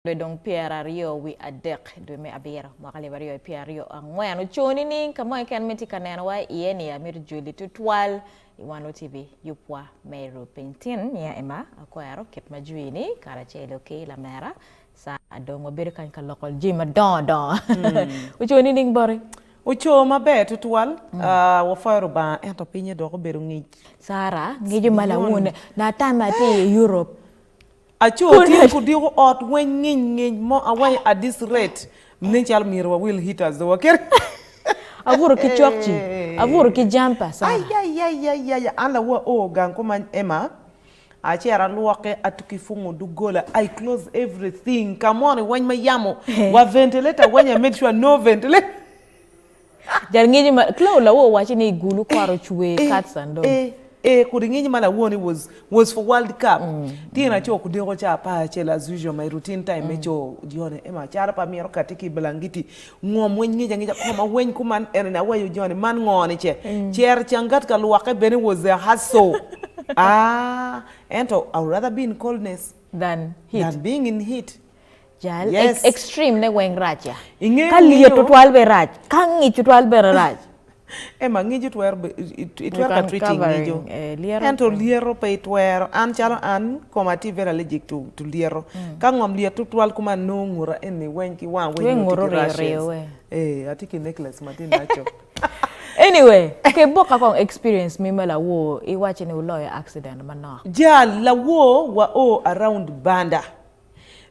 Le dong pierario wi adek do me abira makalibario piario angwen choni ni kama kan meti kanena wa yeni ya mir juli tutwal iwano tv yupwa me Rupiny ya ema akwaro kep majuini kara chelo ke la mera sa adongo bir kan ka lokol jima don uchoni ning bore ucho mabe tutwal wa faro ba ento pinye do ko beru ngi sara ngi mala wona na tama te Europe acho tin ku digo ot wen ngin mo away at this rate mnenchal mirwa will hit us the worker avuro ki chokchi avuro ki jampa sa ay ala wa o gan kuma ema a chera luoke atuki fungu du gola I close everything come on when me yamo wa ventilator when you make sure no ventilator jar ngi ma klo la wo wachi ni gulu kwaro chwe cats and dog kuringi mala woni was for World Cup. Tina cho kudego cha pa chela as usual my routine time mecho dione ema chara pa miero katiki belangiti ngom wen ngi koma wen kuman en na wayo dione man ngoni che cher changat ka luwake bene was a hustle. Ento I would rather be in coldness than heat. Than being in heat. Jal yes. Extreme ne wen raja. Kali tutwal be raj. Kangi tutwal be raj. Ema ngiji twer itwer ka treating ngijo ento liero pe twer an chalo an komati very allergic to liero ka ngom lier tutwal kuma no ngura eni wenki wan wen atiki necklace matin nacho anyway ke boka kon experience mi mala wo I watch ni lawyer accident mana ja la wo wa o around banda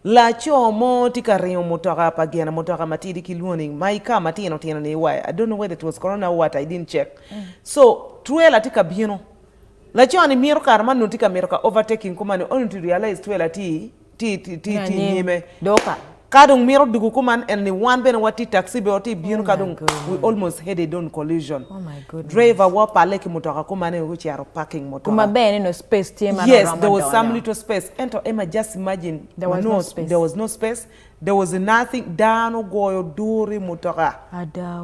la chomo tika rio motoka pagiana motoka matidi kiluoni maika matino tina ni why I don't know whether it was corona or what I didn't check so truela tika bino la choni miro karma no tika miro ka overtaking kuma ni only to realize truela ti nyime doka kadung miro dugu kuman and ni one ben wati taxi be oti bino kadung we almost had a done collision. Oh my goodness. Driver wa paleki motoka kuma ni which are parking motoka kuma ben no space tema yes there was some little space ento Emma just imagine there was no space. There was no space, there was nothing dano goyo duri motoka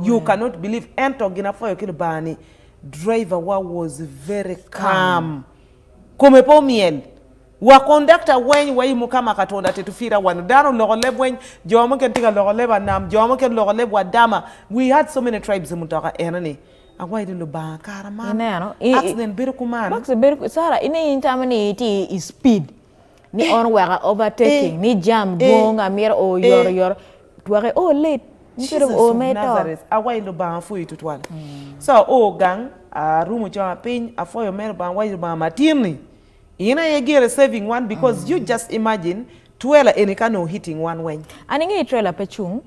you cannot believe ento gina foyo kilbani driver was very calm come po miel wa conductor when way mukama katonda tetufira wanu dano logoleb when jomo ken tiga logoleb nam jomo ken logoleb wadama we had so many tribes mutaka enani agwa idilu ba karama accident biru kuman max biru sara ine intamani ti speed ni on wera overtaking ni jam gonga mir o yor tuare o late instead of o meto agwa idilu ba fu itutwala so o gang rumu chama pin afoyo mer ba agwa idilu ba matini ina yegere saving one because you just imagine twela enikano hitting one way aningi trailer pechung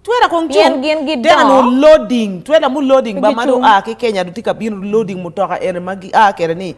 twela kongchung then no loading twela mu loading ba mado ke Kenya dutika bin loading motoka ene magi kere ni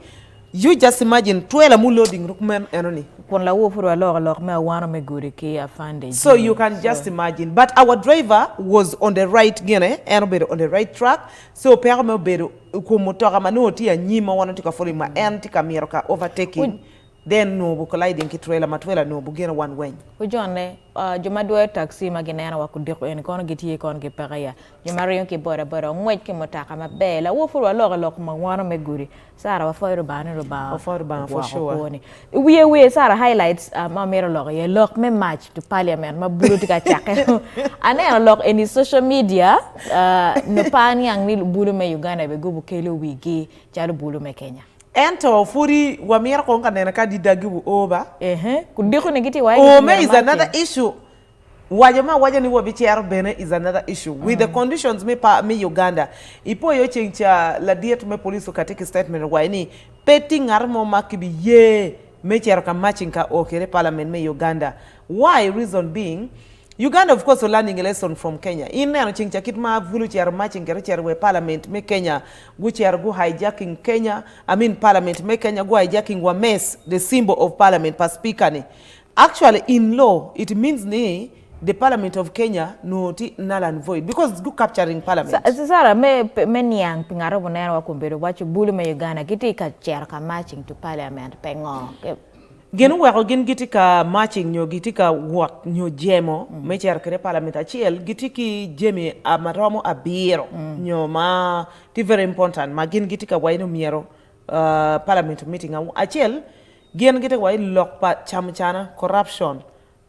you just imagine twela mu loading rukmen enoni kon la wo furo lor me wana me guri ke afande so you can just imagine but our driver was on the right gene and on the right track so perme bedo ko motoka manoti ya nyima wana tika fori ma tika miro ka overtaking then no bu colliding ki trailer matwela no bu gene one way ujonne joma do taxi magina wa ku diko en kon giti kon ke paraya joma riyo ki bora ngwet ki motaka mabela wo furo lor ma wana me guri sara wa foiro bani roba for sure we sara highlights ma mero lor ye lok me match to parliament ma bulu tika chake ane lok any social media no pani ang ni bulu me Uganda be gubu kelo wigi chalu bulu me Kenya ento furi wa mira konga nena kadi dagibu oba kudiko negiti wa is another issue waja ni wabichero bene is another issue with the conditions me Uganda ipo yo chencha la diet me police katika statement wa ni petting armo makibi ye me chero ka matching ka okere parliament me Uganda why reason being Uganda of course learning a lesson from Kenya in na chincha kitma vulu chero matching kere chero we parliament me Kenya which are go hijacking Kenya parliament me Kenya go hijacking wa mess the symbol of parliament per speaker ni actually in law it means ni the parliament of Kenya no ti null and void because go capturing parliament sara me niang pingaro bonera wa kumbero wacho bulu me Uganda kiti ka chero ka matching to parliament pengo genu wako gen gitika matching nyo gitika work nyo jemo mecher kre parliament achiel gitiki jemi amaromo abiro nyo ma ti very important ma gen gitika waino miero parliament meeting achiel gen gitika wai lok pa chamchana corruption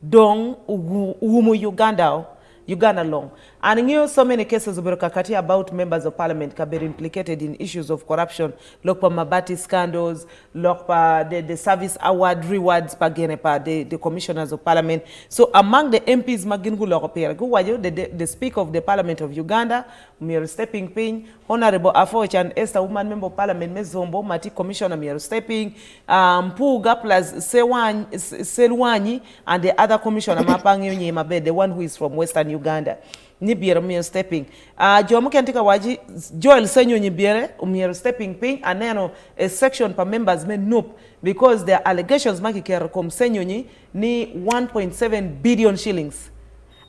dong umu Uganda long. And you so many cases about members of parliament have been implicated in issues of corruption, lokpa mabati scandals, lokpa the service award rewards pa the commissioners of parliament. So among the MPs magingu lokopera go wajo the speaker of the parliament of Uganda, Miro Stepping Pin, Honorable Afoch and Esther woman member of parliament Mezombo, Mati commissioner Miro Stepping, Puga plus Selwani and the other commissioner Mapangi Mabe, the one who is from Western Uganda. Nibiere Miro Stepping. Jomo Kentika Waji, Joel Senyo Nibiere, Miro Stepping Pin, and then a section per members men nope, because the allegations Makikere come Senyo ni 1.7 billion shillings.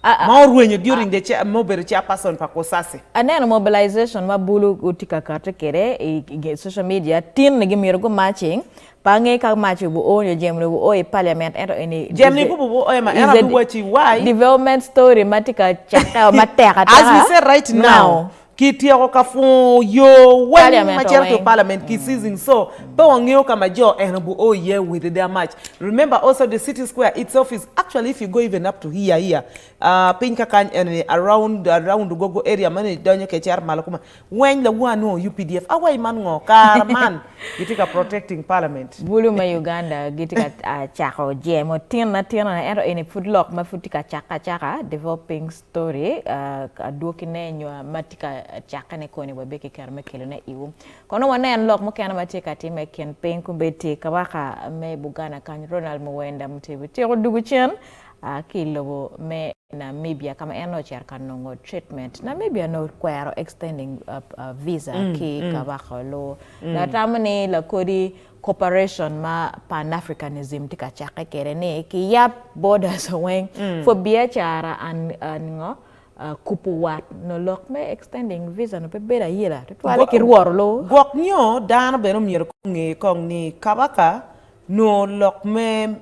During the mobile chairperson pakosasi. And then mobilization mabulu utika karte kere social media tin ngi mirgo matching pange ka match bu o jemre bu o parliament ero any jemni bu o ma era bu wachi why development story matika chaka mateka as we say right now kitia ko kafu yo when macher to parliament ki season so but wangeo kama jo bu o year with their match. Remember also the city square itself is actually, if you go even up to here pinka kan around gogo area man donyo ke chair malakuma when the one no UPDF away man ngo karman gitika protecting parliament bulu ma Uganda gitika chako jemo tina ero any food lock mafutika chaka developing story adwokine nywa matika chaka ne koni wabeki karma kelena iwu kono wana lock mo kana matika time ken pen kumbeti kabaka me bugana kan Ronald Muwenda Mutebi Odwogo chen kilo me Namibia kama eno cher kanongo treatment Namibia no kwero extending visa ki kabaka lo na tamani la kodi cooperation ma pan-africanism tika chaka kere ne ki yap borders weng for biachara and kupuwat no lok me extending visa no pe beda yela twale ki ruoro lo gok nyo dana beno mier kong ni kabaka no lok me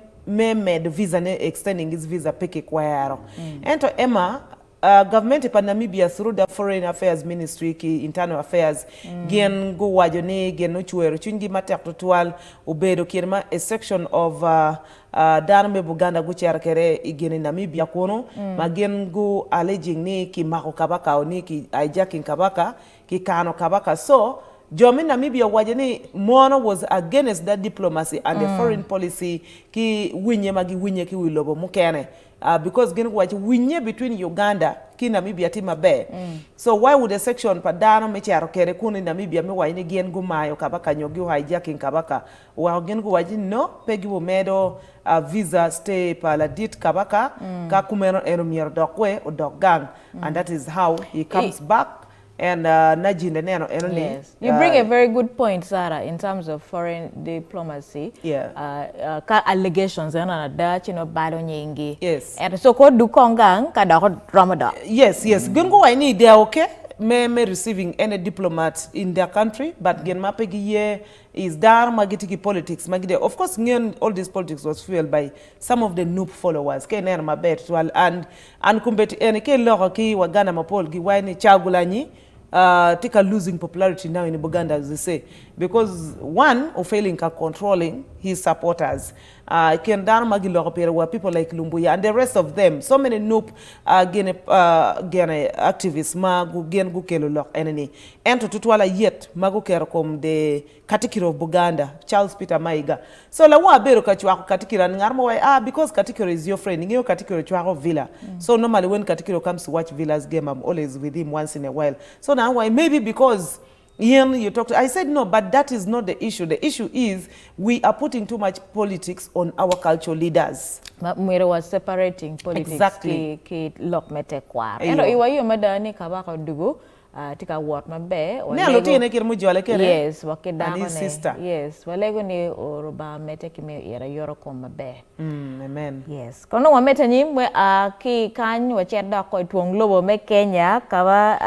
the visa ne extending his visa peke kwaro ento Emma government pa Namibia through the foreign affairs ministry ki internal affairs gen go wajone gen no chuero chungi matek total ubedo kirma a section of Darme Buganda go kere igene Namibia kono magen go alleging ni ki mako kabaka oni ki hijacking kabaka ki kano kabaka so Jomi Namibia wajeni Mono was against that diplomacy and the foreign policy ki winye ki wilobo mukene because gen waji winye between Uganda ki Namibia tima be so why would a section padano mecharo kere kuni Namibia me wajini gen gumayo kabaka nyogi hijacking kabaka wa gen waji no pegi wo medo visa stay pa la dit kabaka ka kumeno eno mier dokwe o doggang and that is how he comes back. And yes. You bring a very good point, Sarah, in terms of foreign diplomacy. Yeah. Allegations and that balo nyingi. Yes. And so ko du kongang kada Ramadan. Yes. Gungo I need they are okay. Me receiving any diplomat in their country, but gen mapegi is dar magitiki politics magide. Of course, all this politics was fueled by some of the noob followers. Ke ner mabet and kumbeti ene ke loki wagana mapol gi wani chagulanyi take a losing popularity now in Buganda, as they say, because one of failing controlling his supporters. Ken dan magilopere were people like Lumbuya and the rest of them. So many noob gene activists magu gen gukelo lok enemy. Ento tutwala yet magu kerkom the katikiro of Buganda, Charles Peter Maiga. So la wa bero kachwa katikira ngarmo why because katikiro is your friend. Ngiyo katikiro chwa villa. So normally when katikiro comes to watch Villa's game, I'm always with him once in a while. So now why maybe because Ian, you talked. I said no, but that is not the issue. The issue is we are putting too much politics on our cultural leaders. Mwere was separating politics. Exactly. Ki lock mete kwa. Eno iwa hiyo madani Kabaka Odwogo tika ward mabe. Ne aloti ene kiri mujwale kere. Yes, wakidako and his sister. Yes, walego ni oruba mete kime ira yoro ko mabe. Amen. Yes. Kono wamete nyimwe ki kanyi wacheda ko tuong lobo me Kenya kawa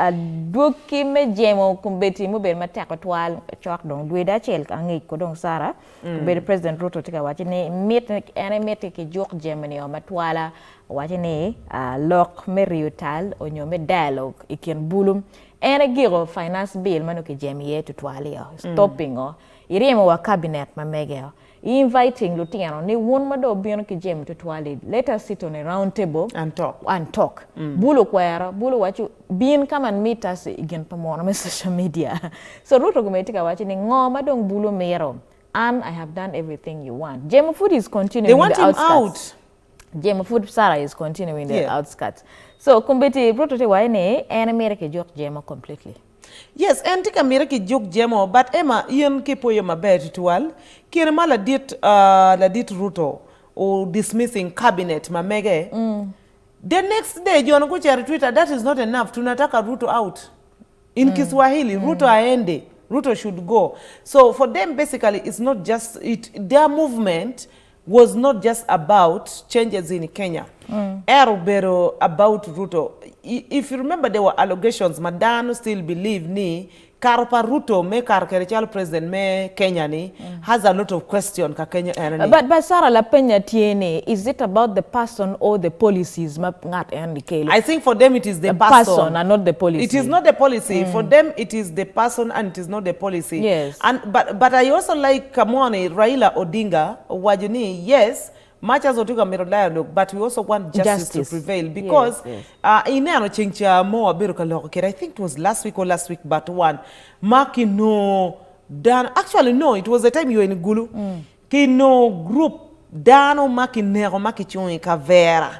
duki me jemo kumbeti mube matako twal chok dong duida chel kangi kodong Sara. Kumbeti President Ruto tika wachine mete ki jok Germany o matwala wachine lok me riutal onyo me dialogue ikin bulum ene giro finance bill mano ke jemiye to twali stopping iremo wa cabinet mamegeo inviting Lutiano ni one mado bion ki jem to twali. Let us sit on a round table and talk. Bulu kwera, bulu wachu bin come and meet us again pamona on social media. So Ruto gumetika wachi ni ngoma dong bulu mero. And I have done everything you want. Jem food is continuing. They want the him outskirts. out. Jem food Sarah is continuing the outskirts. So kumbeti Ruto te waine and America joke Jem completely. Yes, and tika miraki joke jemo, but Emma, ian kipo yo mabet tual, kirema la dit Ruto, or dismissing cabinet mamege. The next day, John Kuchari Twitter, that is not enough, tunataka Ruto out. In Kiswahili, Ruto aende, Ruto should go. So for them, basically, it's not just, their movement was not just about changes in Kenya. Pero about Ruto. If you remember, there were allegations. Madano still believe ni Karpa Ruto me karkerechal president me Kenya ni has a lot of question ka Kenya. But Sarah La Peña tiene, is it about the person or the policies? I think for them it is the person and not the policy. It is not the policy. For them it is the person and it is not the policy. Yes. And but I also like Kamwani Raila Odinga Wajuni. Yes. Much as Otuga made a dialogue, but we also want justice to prevail because in ano chincha mo abiruka lokere. I think it was last week or last week, but one Maki no dan. Actually no, it was the time you were in Gulu. Ki no group dano maki nero maki chungi kavera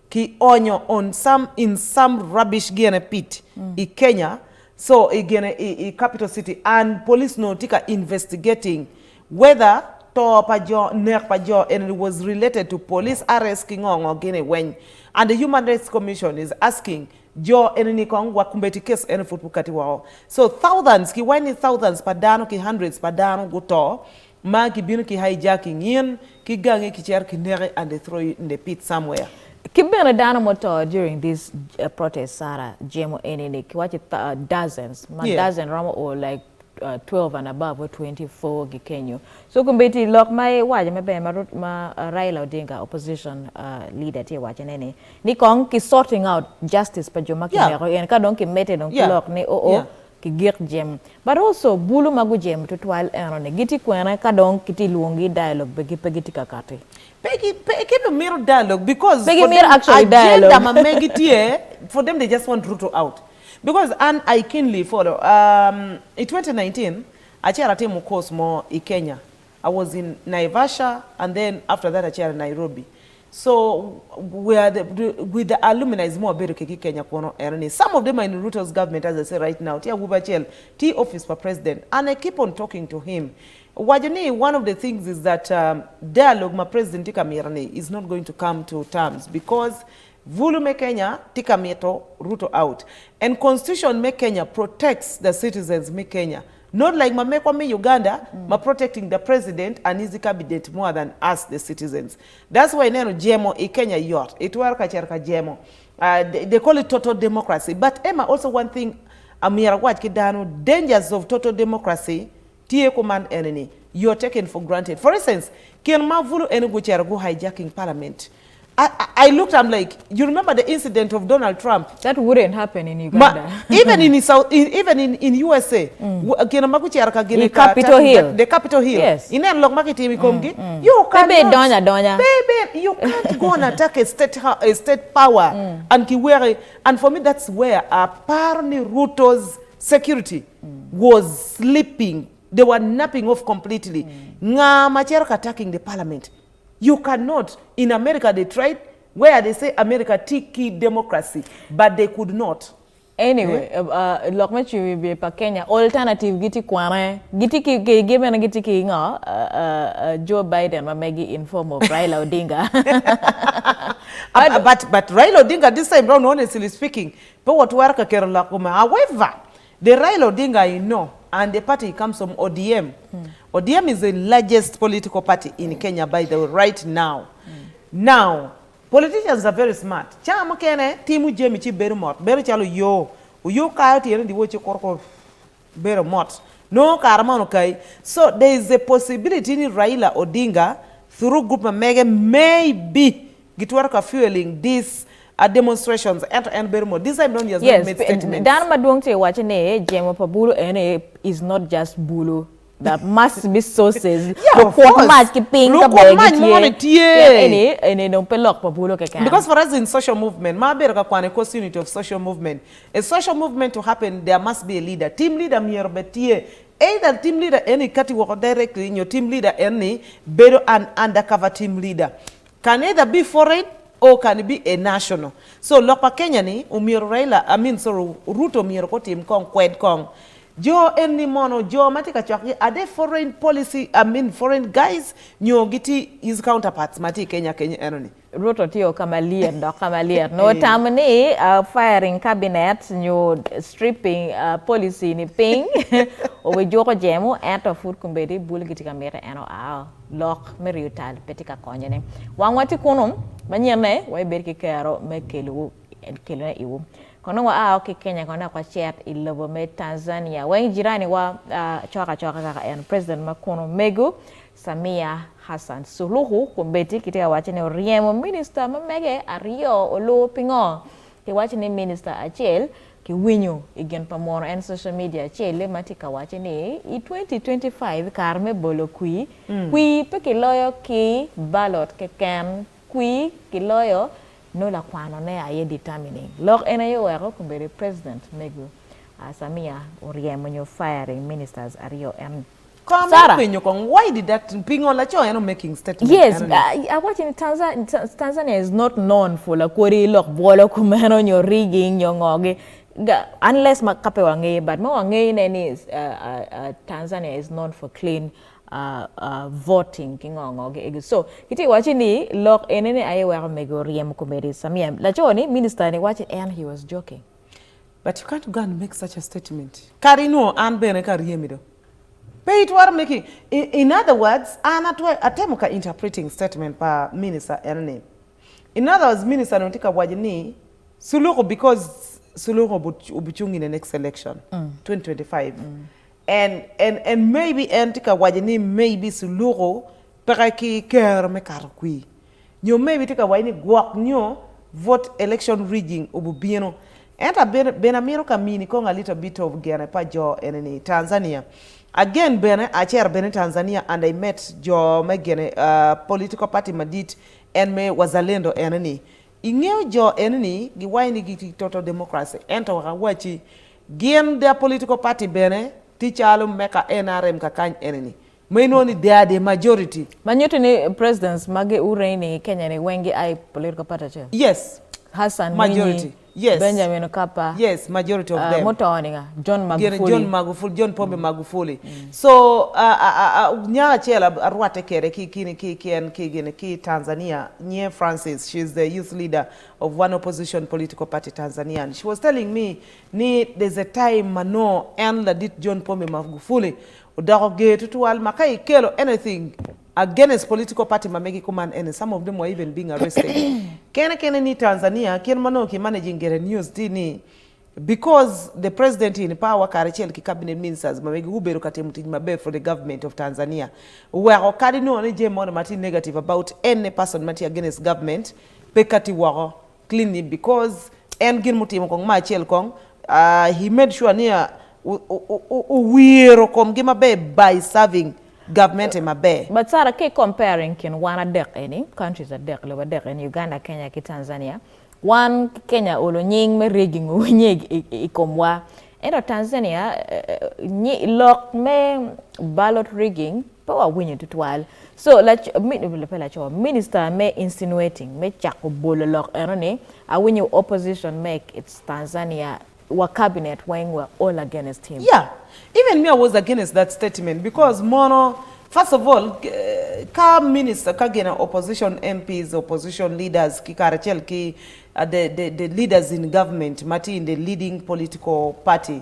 ki onyo on some rubbish gene pit in Kenya. So again a capital city and police no tika investigating whether and it was related to police arrest when and the Human Rights Commission is asking jo eneni kong wakumbeti case ene futpukati wao. So thousands ki thousands padano ki hundreds padano guto ma ki binu ki hijacking yin ki gangi ki cher ki nere and they throw you in the pit somewhere. Kibena dano moto during this protest Sarah Jemo eneni ki wachi dozens dozen ramo or like 12 and above or 24 Kenyo. So kumbeti lock my waja ma Raila Odinga opposition leader te waja nene. Ni kong ki sorting out justice pa joma ki mero en ka don ki mete don ki lock ne ki gek jem. But also bulu magu jem to twal enone giti kwena ka don kiti luongi dialogue begi pegiti kakati. Pegi mirror dialogue because pegi mirror actually dialogue. For them they just want Ruto out. Because and I keenly follow. In 2019, I chaired a team course more in Kenya. I was in Naivasha and then after that I chaired in Nairobi. So we are with the alumni is more better Kenya kono erani. Some of them are in Ruto's government as I say right now. Tia Gubachel, T office for president, and I keep on talking to him. Wajani, one of the things is that dialogue my president Tika Mirani is not going to come to terms because Vulu me Kenya, tika mieto, Ruto out. And constitution me Kenya protects the citizens me Kenya. Not like mamekwa me Uganda, ma protecting the president and his cabinet more than us, the citizens. That's why neno jemo I Kenya yot. It worka cherka jemo. They call it total democracy. But Emma, also one thing, amira wat kidano, dangers of total democracy, tie command enemy, you're taken for granted. For instance, kian ma vulu enu go hijacking parliament. I looked, I'm like, you remember the incident of Donald Trump? That wouldn't happen in Uganda. Even in South, even in USA, the Capitol Hill. The Capitol Hill. Yes. In you cannot, baby, you can't go and attack a state power and kiwere. And for me, that's where apparently Ruto's security was sleeping. They were napping off completely. Nga macherka attacking the parliament. You cannot. In America, they tried where they say America tiki democracy, but they could not. Anyway, lokme chiwi pa Kenya alternative giti kwane giti ki given giti ki nga Joe Biden mamegi in form of Raila Odinga. but Raila Odinga this time round, honestly speaking, but what work Kerala kuma. However, the Raila Odinga you know, and the party comes from ODM. ODM is the largest political party in Kenya, by the way, right now. Now, politicians are very smart. Chama kene timu jemichi beru mot. Beru chalo yo. Uyo kaya tiyene diwoche korko beru mot. No karamano kai. So there is a possibility in Raila Odinga through group mega maybe gitwarka fueling this demonstrations and beru mot. This time don't just make statements. Dan maduong te wache ne jemo pa bulu ene is not just bulu. There must be sources. Yeah, of course. Because for us in social movement, unit of social movement. A social movement to happen, there must be a leader. Team leader either team leader any kati work directly in your team leader any better an undercover team leader. Can either be foreign or can it be a national. So Lopa Kenya ni Umiro Raila, Ruto Umiro ko team kong kwed kong. Jo any mono jo matika chwaki are they foreign policy foreign guys nyogiti his counterparts mati Kenya enoni. Ruto tiyo kamalier no tamani firing cabinet new stripping policy ni ping we joko jemu ento food kumbedi bulgiti kamera eno lock meriutal petika konyene wangwati kunum manyene we berki kero mekelu keluna iwu kono wa Kenya kono kwa chat ilobo me Tanzania wa jirani wa choka kaka en president makono megu Samia Hassan Suluhu kumbeti kitika wachene riemo minister mamege ario olo pingo ki wachene minister achel ki winyo igen pamono en social media achel le matika wachene i 2025 karme bolo kui peke loyo ki ballot ke kan kui ki loyo no la kwano ne aye determining log enayo wero kumbere president megu Samia riemo nyo firing ministers ario Sarah, why did that pingo la cho making statement? Yes, I watch in Tanzania is not known for la kori lock bola kumano nyo rigging nyo ngoge unless makape wange but mo wange neni Tanzania is known for clean voting kingongoge so kiti watching ni lock enene aye wa mego riem komedi Samia la cho ni minister ni watch and he was joking. But you can't go and make such a statement. Karino and bene kariemido. Pay it were making. In other words, atemuka interpreting statement pa minister ene. In other words, minister notika wajini Suluhu because Suluhu ubuchungi in the next election 2025. And maybe antika wajini maybe Suluhu peraki ker mekarkui. Nyo maybe tika wajini guak nyo vote election rigging ububieno. Enta benamiro kamini kong a little bit of gana pa jo eneni Tanzania. Again, I chair Tanzania, and I met Jo Megene, political party Madit, and me wazalendo enemy. Ingeo Jo enemy, giwaini giti total democracy. Ento wachi, gien their political party bene, teacher alum meka NRM kakany enemy. Mainoni they are the majority. Manyote ni presidents mage ureini Kenya ni wengi ai political party chair. Yes. Hassan majority. Yes. Benjamin Kapa. Yes, majority of them. Motoninga, John Magufuli. John Pombe Magufuli. So, nya chela arwate kere ki Tanzania. Nye Francis, she's the youth leader of one opposition political party Tanzania. And she was telling me, there's a time mano and la dit John Pombe Magufuli udaroge tutual makai kelo anything against political party mameki kuman and some of them were even being arrested. Kene ni Tanzania, ken mano ki managing get news dini because the president in power karechel ki cabinet ministers mameki hubero katemuti mabe for the government of Tanzania. Where okadi no ni je mo mati negative about any person mati against government pekati waro cleanly because en gin muti mo kong ma chel kong he made sure near uwiro kom gima be by serving government in mabe. But Sarah, ke comparing kin one dek any countries a dek lewa dek in Uganda, Kenya, ki Tanzania. One Kenya olo nying me rigging unyeg ikomwa. Eno Tanzania lock me ballot rigging power winning to twal. So like minister me insinuating me chako bolo lock erone a when your opposition make it's Tanzania wa cabinet when we're all against him. Yeah, even me I was against that statement because mono first of all ka minister ka gena opposition MPs opposition leaders ki karachel ki the leaders in government mati in the leading political party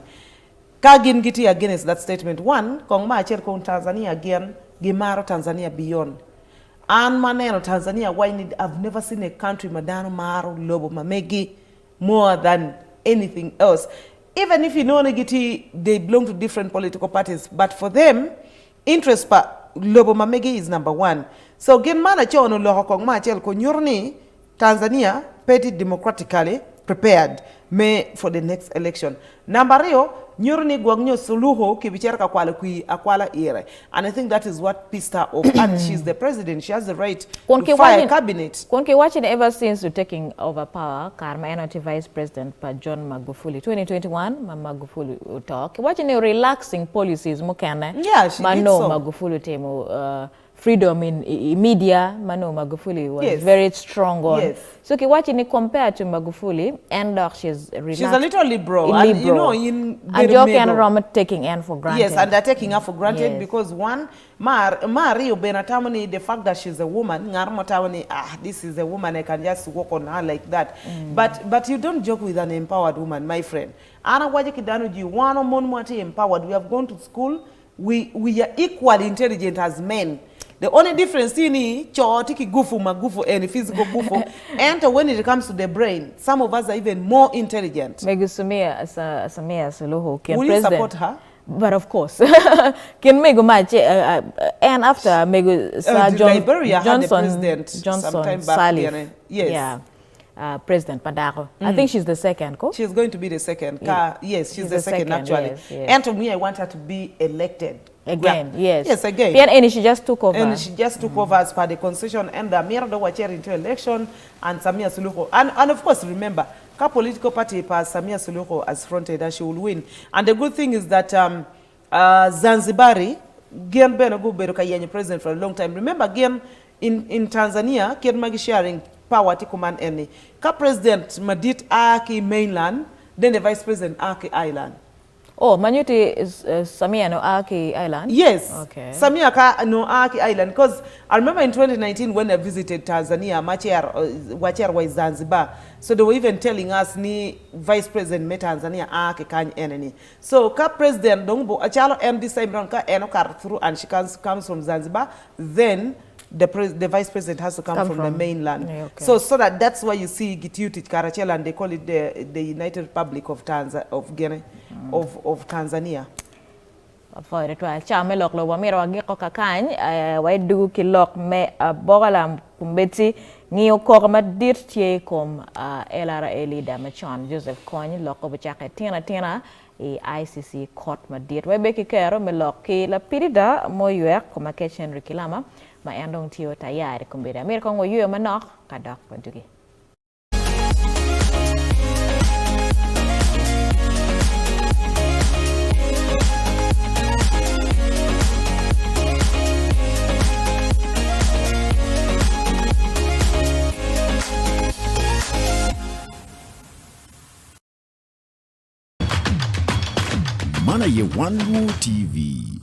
ka gin giti against that statement. One kong ma achel kong Tanzania again gimaro Tanzania beyond and maneno Tanzania why need I've never seen a country madano maro lobo mamegi more than anything else. Even if you know negiti, they belong to different political parties, but for them, interest pa lobo mamegi is number one. So gen mana chono lo kong ma chel ko nyurni Tanzania petty democratically prepared for the next election. Nambario, Nyurni Gwagno Suluho, Kibicherka Akwala Ere. And I think that is what pissed her off. And she's the president. She has the right to fire cabinet. Konke watching ever since the taking over power, Karma Enoti Vice President pa John Magufuli. 2021, Magufuli talk. Watching the relaxing policies, Mokana. Yeah, she did so. Magufuli temo freedom in media, Mano Magufuli was very strong on. Yes. So watching it compared to Magufuli, and she's relaxed. She's a little liberal. And, you know, and Joke and Roma taking Anne for granted. Yes, and they're taking her for granted because one, Mario Benatamani, the fact that she's a woman, this is a woman, I can just walk on her like that. But you don't joke with an empowered woman, my friend. Ana Wajakidanuji, one or more empowered. We have gone to school. We are equally intelligent as men. The only difference in chaotic gufu magufu and physical gufu, and when it comes to the brain, some of us are even more intelligent. Megu Samia Suluhu, will you support her? But of course, can Megu match and after Megu Liberia had the president Johnson Salif. Yes. Yeah. President Padaro. I think she's the second. She's going to be the second. Yes, she's the second actually. Yes, yes. And to me, I want her to be elected. Again, yes. Yes, again. And she just took over. And she just took over as per the constitution and the Mirado Wacher into election and Samia Suluhu. And of course, remember, ka political party pass Samia Suluhu as fronted and she will win. And the good thing is that Zanzibari, Gian Benogu Beruka Yenye president for a long time. Remember, Gian in Tanzania, Gian Magi sharing power to command any. Ka president Madit Aki mainland, then the vice president Aki island. Oh, Manuti is Samia no Aki Island? Yes. Okay. Samia ka no Aki Island. Because I remember in 2019 when I visited Tanzania, Wacher was Zanzibar. So they were even telling us ni Vice President me Tanzania Aki Kany enemy. So ka President Dongbo, Achalo and this time round ka Enokar through and she comes from Zanzibar, then the Vice President has to come from the mainland. Yeah, okay. So that's why you see Gituti Karachela and they call it the United Republic of Tanzania, of Tanzania. For the trial, Chame Lok lo wamira wagiko kakany, waidu kilok me bogalam kumbeti ngiyo kokama dirtie kom LRA leader machon Joseph Kony loko bachake tina ICC court madir. Webeki kero me loki la pirida moyuek koma kitchen rikilama ma endong tiyo tayari kumbira. Amir kongo yuyo manok kadok padugi. Mana ye Wanwu TV.